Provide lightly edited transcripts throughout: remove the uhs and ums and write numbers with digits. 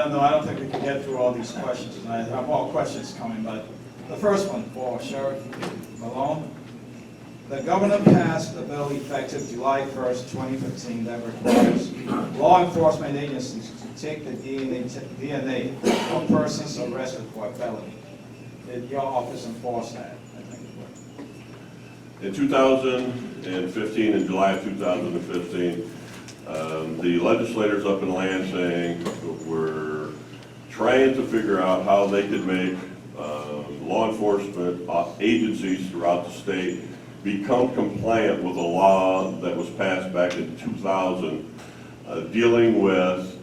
No, I don't think we can get through all these questions tonight. I have more questions coming, but the first one for Sheriff Malone. The governor passed a bill effective July 1st, 2015 that requires law enforcement agencies to take the DNA of persons arrested for a felony. Did your office enforce that? I think it would. In 2015, in July of 2015, the legislators up in Lansing were trying to figure out how they could make law enforcement agencies throughout the state become compliant with a law that was passed back in 2000 dealing with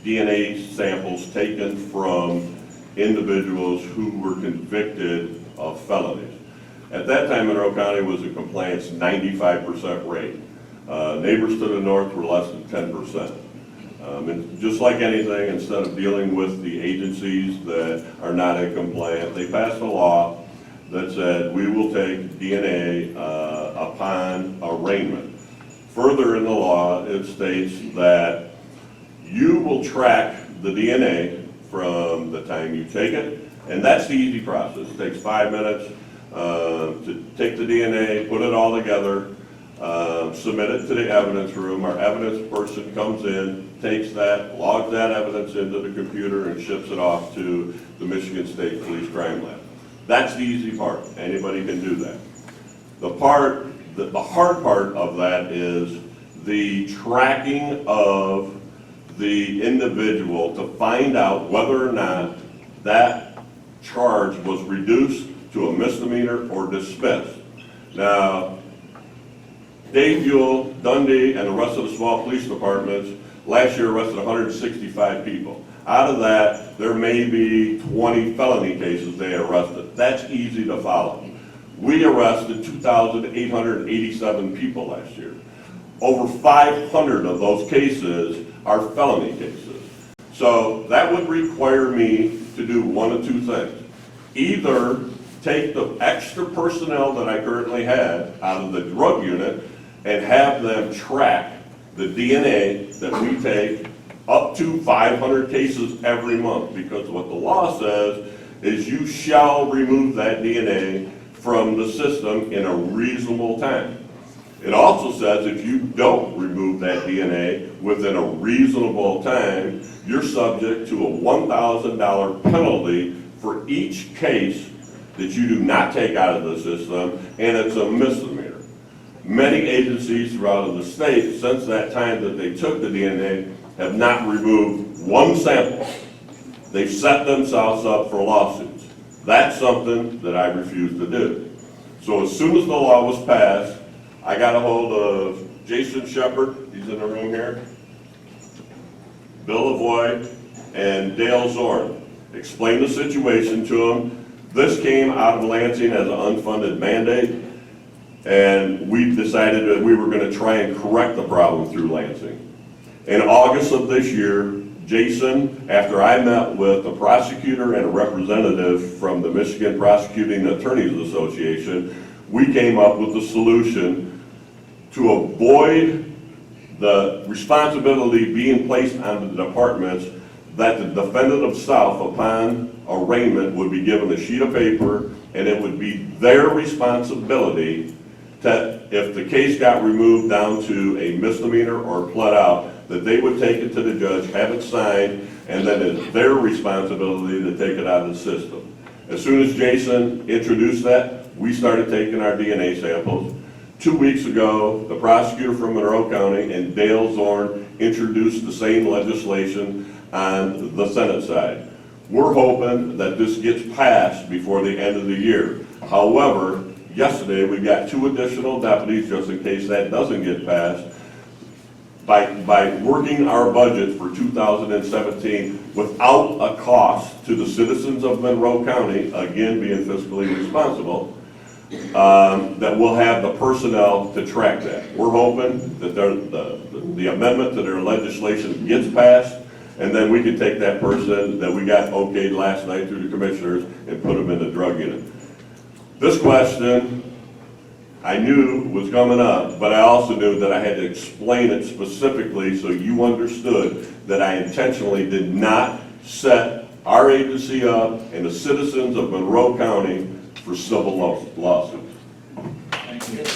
DNA samples taken from individuals who were convicted of felonies. At that time, Monroe County was a compliance 95% rate. Neighbors to the north were less than 10%. And just like anything, instead of dealing with the agencies that are not in compliance, they passed a law that said we will take DNA upon arraignment. Further in the law, it states that you will track the DNA from the time you take it, and that's the easy process. It takes 5 minutes to take the DNA, put it all together, submit it to the evidence room. Our evidence person comes in, takes that, logs that evidence into the computer, and ships it off to the Michigan State Police Crime Lab. That's the easy part. Anybody can do that. The hard part of that is the tracking of the individual to find out whether or not that charge was reduced to a misdemeanor or dismissed. Now, Dave Uhl, Dundee, and the rest of the small police departments last year arrested 165 people. Out of that, there may be 20 felony cases they arrested. That's easy to follow. We arrested 2,887 people last year. Over 500 of those cases are felony cases. So that would require me to do one of two things. Either take the extra personnel that I currently had out of the drug unit and have them track the DNA that we take up to 500 cases every month, because what the law says is you shall remove that DNA from the system in a reasonable time. It also says if you don't remove that DNA within a reasonable time, you're subject to a $1,000 penalty for each case that you do not take out of the system, and it's a misdemeanor. Many agencies throughout the state, since that time that they took the DNA, have not removed one sample. They've set themselves up for lawsuits. That's something that I refuse to do. So as soon as the law was passed, I got a hold of Jason Shepard, he's in the room here, Bill Lavoie, and Dale Zorn. Explained the situation to them. This came out of Lansing as an unfunded mandate, and we decided that we were going to try and correct the problem through Lansing. In August of this year, Jason, after I met with a prosecutor and a representative from the Michigan Prosecuting Attorneys Association, we came up with a solution to avoid the responsibility being placed on the departments that the defendant himself, upon arraignment, would be given a sheet of paper, and it would be their responsibility to, if the case got removed down to a misdemeanor or pled out, that they would take it to the judge, have it signed, and then it's their responsibility to take it out of the system. As soon as Jason introduced that, we started taking our DNA samples. 2 weeks ago, the prosecutor from Monroe County and Dale Zorn introduced the same legislation on the Senate side. We're hoping that this gets passed before the end of the year. However, yesterday we got 2 additional deputies just in case that doesn't get passed. By working our budget for 2017 without a cost to the citizens of Monroe County, again being fiscally responsible, that we'll have the personnel to track that. We're hoping that the amendment to their legislation gets passed, and then we can take that person that we got okayed last night through the commissioners and put them in the drug unit. This question I knew was coming up, but I also knew that I had to explain it specifically so you understood that I intentionally did not set our agency up and the citizens of Monroe County for civil lawsuits. Thank you.